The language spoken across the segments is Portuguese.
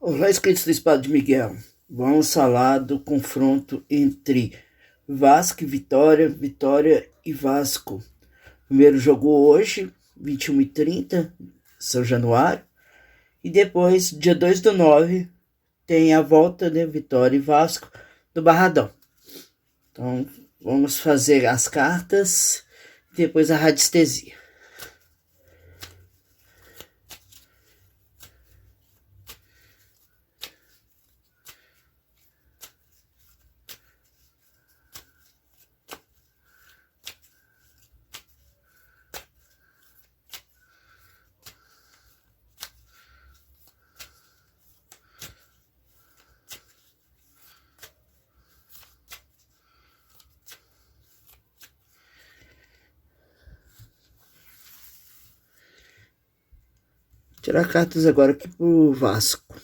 Olá, inscritos do Espada de Miguel. Vamos falar do confronto entre Vasco e Vitória, Vitória e Vasco. Primeiro jogo hoje, 21h30, São Januário. E depois, dia 2/9, tem a volta, né, Vitória e Vasco, do Barradão. Então, vamos fazer as cartas e depois a radiestesia. Tirar cartas agora aqui pro Vasco.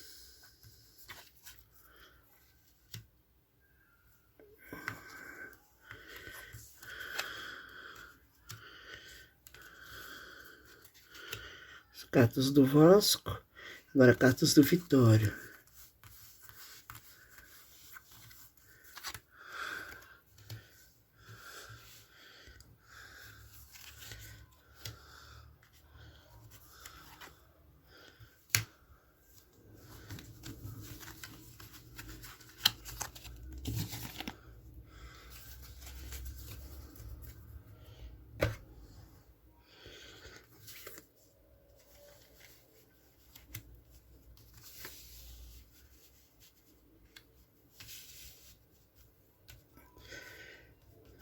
As cartas do Vasco. Agora cartas do Vitória.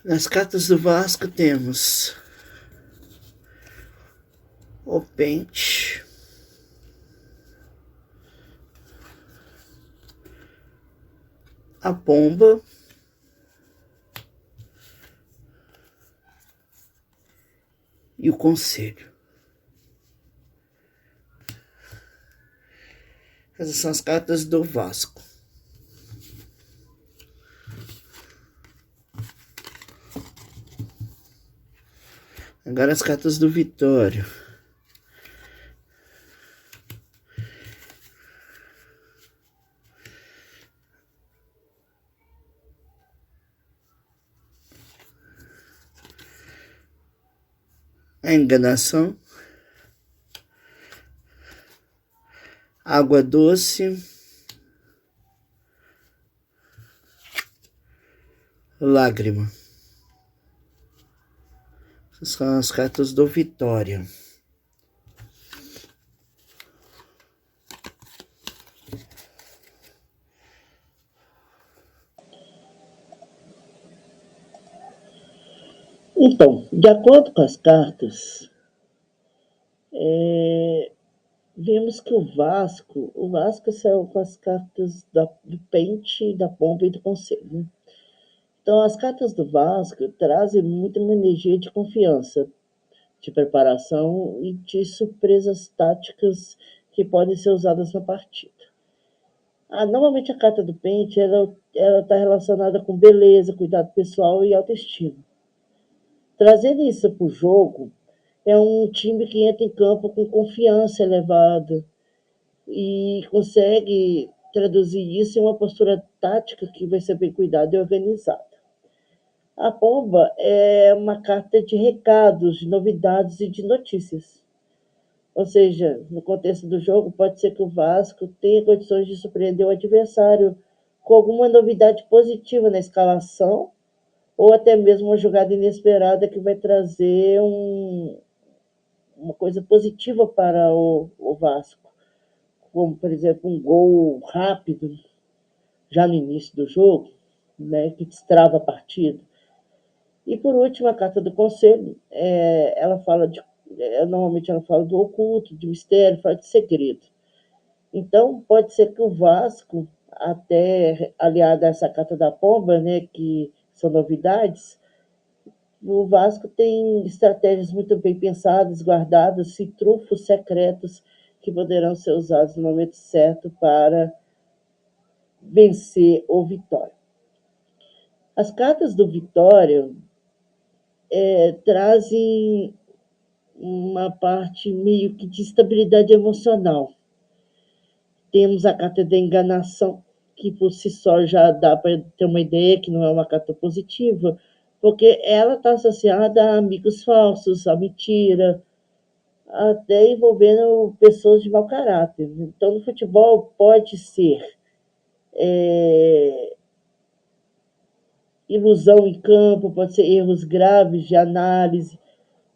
Nas cartas do Vasco temos o Pente, a Pomba e o Conselho. Essas são as cartas do Vasco. Agora as cartas do Vitória. A Enganação, Água Doce, Lágrima. Essas são as cartas do Vitória. Então, de acordo com as cartas, vemos que o Vasco saiu com as cartas do Pente, da Pomba e do Conselho. Né? Então, as cartas do Vasco trazem muito uma energia de confiança, de preparação e de surpresas táticas que podem ser usadas na partida. Normalmente a carta do Pente ela está relacionada com beleza, cuidado pessoal e autoestima. Trazendo isso para o jogo, é um time que entra em campo com confiança elevada e consegue traduzir isso em uma postura tática que vai ser bem cuidada e organizada. A Pomba é uma carta de recados, de novidades e de notícias. Ou seja, no contexto do jogo, pode ser que o Vasco tenha condições de surpreender o adversário com alguma novidade positiva na escalação ou até mesmo uma jogada inesperada que vai trazer uma coisa positiva para o Vasco, como, por exemplo, um gol rápido já no início do jogo, né, que destrava a partida. E, por último, a carta do Conselho, ela fala normalmente ela fala do oculto, de mistério, fala de segredo. Então, pode ser que o Vasco, até aliado a essa carta da Pomba, né, que são novidades, o Vasco tem estratégias muito bem pensadas, guardadas, e trunfos secretos que poderão ser usados no momento certo para vencer o Vitória. As cartas do Vitória trazem uma parte meio que de estabilidade emocional. Temos a carta da enganação, que por si só já dá para ter uma ideia que não é uma carta positiva, porque ela está associada a amigos falsos, a mentira, até envolvendo pessoas de mau caráter. Então, no futebol pode ser ilusão em campo, pode ser erros graves de análise,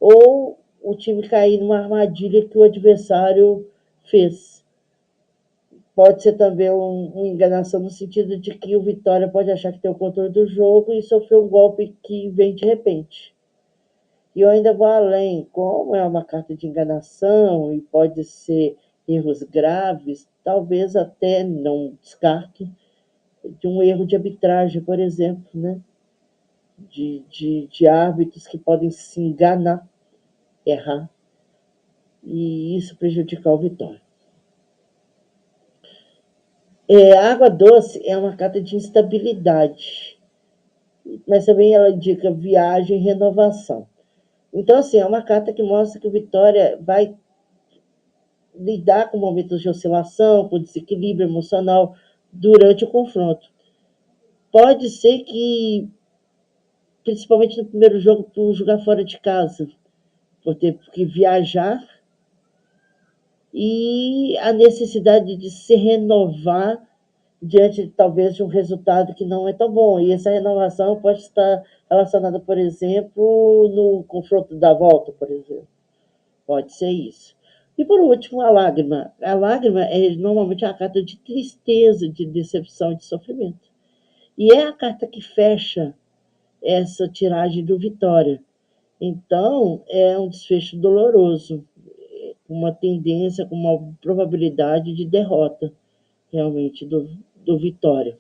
ou o time cair numa armadilha que o adversário fez. Pode ser também uma enganação no sentido de que o Vitória pode achar que tem o controle do jogo e sofrer um golpe que vem de repente. E eu ainda vou além, como é uma carta de enganação e pode ser erros graves, talvez até não descarto de um erro de arbitragem, por exemplo, né? De árbitros que podem se enganar, errar, e isso prejudicar o Vitória. A água doce é uma carta de instabilidade, mas também ela indica viagem e renovação. Então, assim, é uma carta que mostra que o Vitória vai lidar com momentos de oscilação, com desequilíbrio emocional durante o confronto. Pode ser que, principalmente no primeiro jogo, por jogar fora de casa, por ter que viajar, e a necessidade de se renovar diante, talvez, de um resultado que não é tão bom. E essa renovação pode estar relacionada, por exemplo, no confronto da volta, por exemplo. Pode ser isso. E, por último, a lágrima. A lágrima é normalmente uma carta de tristeza, de decepção e de sofrimento. E é a carta que fecha essa tiragem do Vitória. Então, é um desfecho doloroso, com uma tendência, com uma probabilidade de derrota, realmente, do Vitória.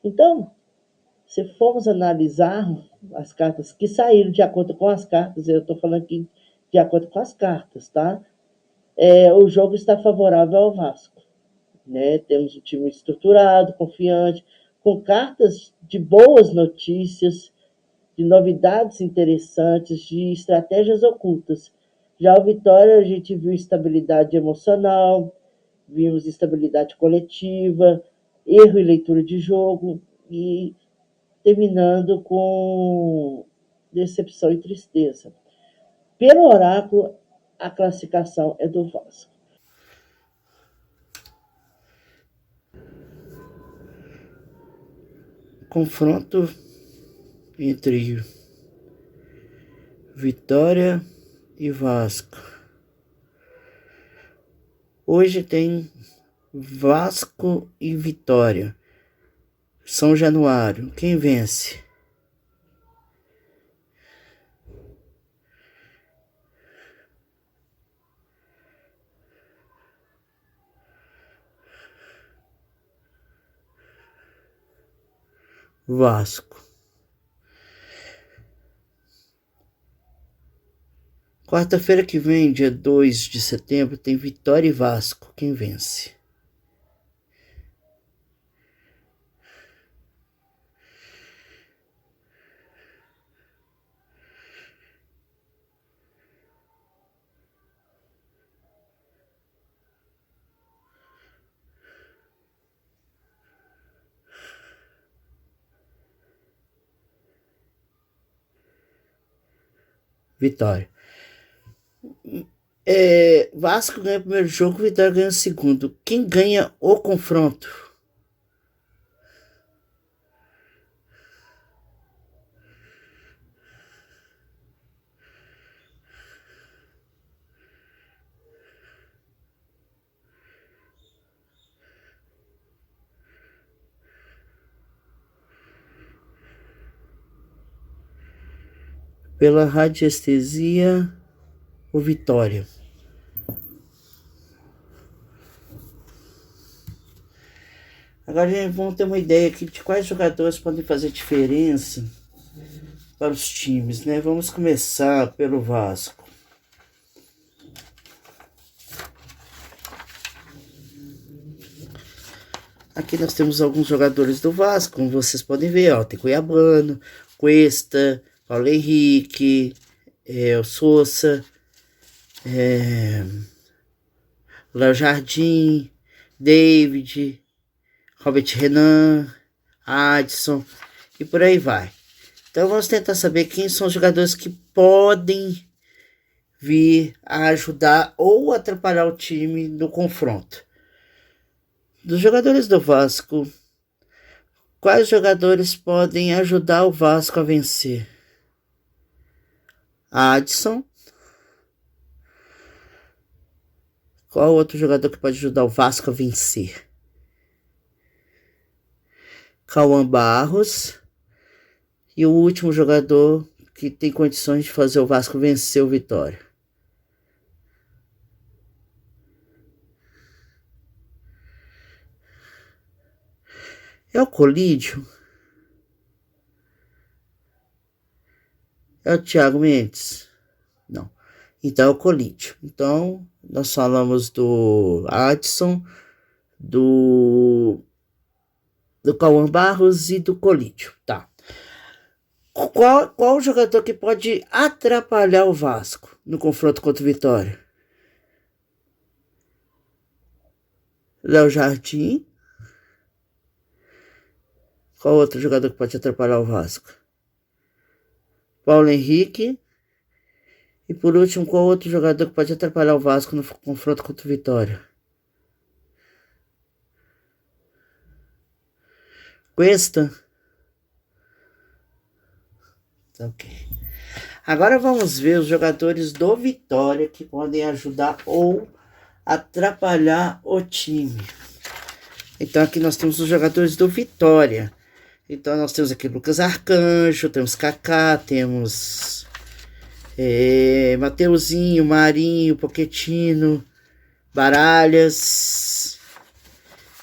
Então, se formos analisar as cartas que saíram de acordo com as cartas, eu estou falando aqui de acordo com as cartas, tá? O jogo está favorável ao Vasco, né? Temos um time estruturado, confiante, com cartas de boas notícias, de novidades interessantes, de estratégias ocultas. Já o Vitória, a gente viu estabilidade emocional, vimos estabilidade coletiva, erro e leitura de jogo, e terminando com decepção e tristeza. Pelo oráculo, a classificação é do Vasco. Confronto entre Vitória e Vasco. Hoje tem Vasco e Vitória. São Januário. Quem vence? Vasco. Quarta-feira que vem, dia 2 de setembro, tem Vitória e Vasco. Quem vence? Vitória. Vasco ganha o primeiro jogo, Vitória ganha o segundo. Quem ganha o confronto? Pela radiestesia, o Vitória. Agora vamos ter uma ideia aqui de quais jogadores podem fazer diferença para os times, né? Vamos começar pelo Vasco. Aqui nós temos alguns jogadores do Vasco, como vocês podem ver, ó, tem Cuiabano, Cuesta, Paulo Henrique, o Sousa, Léo Jardim, David, Robert Renan, Adson e por aí vai. Então vamos tentar saber quem são os jogadores que podem vir a ajudar ou atrapalhar o time no confronto. Dos jogadores do Vasco, quais jogadores podem ajudar o Vasco a vencer? Adson. Qual outro jogador que pode ajudar o Vasco a vencer? Cauã Barros. E o último jogador que tem condições de fazer o Vasco vencer o Vitória. É o Colídio? É o Thiago Mendes? Não. Então é o Colídio. Então nós falamos do Adson, do Cauã Barros e do Colídio. Tá. Qual o jogador que pode atrapalhar o Vasco no confronto contra o Vitória? Léo Jardim. Qual outro jogador que pode atrapalhar o Vasco? Paulo Henrique. E por último, qual outro jogador que pode atrapalhar o Vasco no confronto contra o Vitória? Cuesta. Ok. Agora vamos ver os jogadores do Vitória que podem ajudar ou atrapalhar o time. Então aqui nós temos os jogadores do Vitória. Então nós temos aqui Lucas Arcanjo, temos Kaká, temos Mateuzinho, Marinho, Pochettino, Baralhas,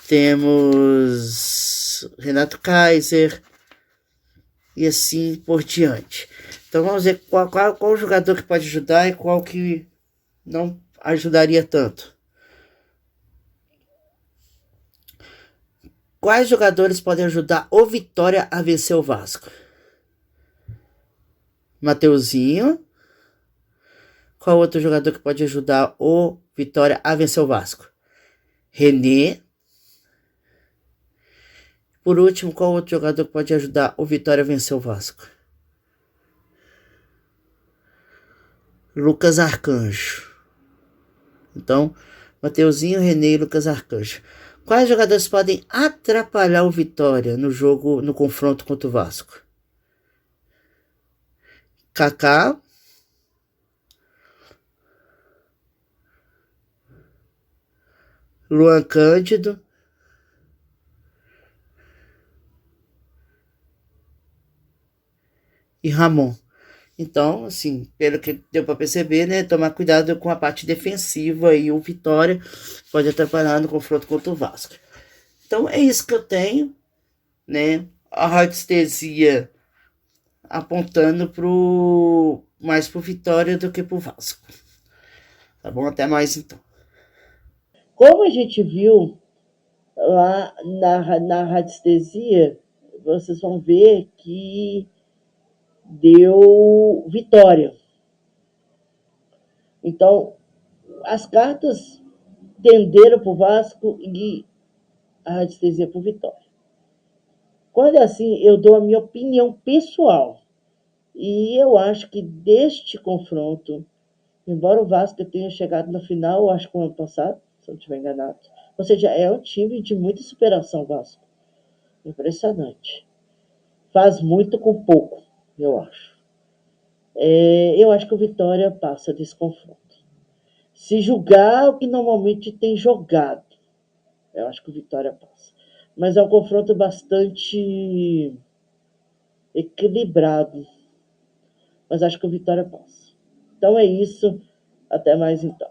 temos Renato Kaiser e assim por diante. Então vamos ver qual jogador que pode ajudar e qual que não ajudaria tanto. Quais jogadores podem ajudar o Vitória a vencer o Vasco? Mateuzinho. Qual outro jogador que pode ajudar o Vitória a vencer o Vasco? René. Por último, qual outro jogador que pode ajudar o Vitória a vencer o Vasco? Lucas Arcanjo. Então, Mateuzinho, René e Lucas Arcanjo. Quais jogadores podem atrapalhar o Vitória no jogo, no confronto contra o Vasco? Kaká. Luan Cândido. E Ramon. Então, assim, pelo que deu para perceber, né, tomar cuidado com a parte defensiva e o Vitória pode atrapalhar no confronto contra o Vasco. Então, é isso que eu tenho, né, a radiestesia apontando mais pro Vitória do que pro Vasco. Tá bom? Até mais, então. Como a gente viu lá na radiestesia, vocês vão ver que deu Vitória. Então, as cartas tenderam para o Vasco e a radiestesia para o Vitória. Quando é assim, eu dou a minha opinião pessoal. E eu acho que deste confronto, embora o Vasco tenha chegado na final, acho que o ano passado, se eu não estiver enganado, ou seja, é um time de muita superação, Vasco. Impressionante. Faz muito com pouco, eu acho. Eu acho que o Vitória passa desse confronto. Se julgar o que normalmente tem jogado, eu acho que o Vitória passa. Mas é um confronto bastante equilibrado. Mas acho que o Vitória passa. Então é isso. Até mais então.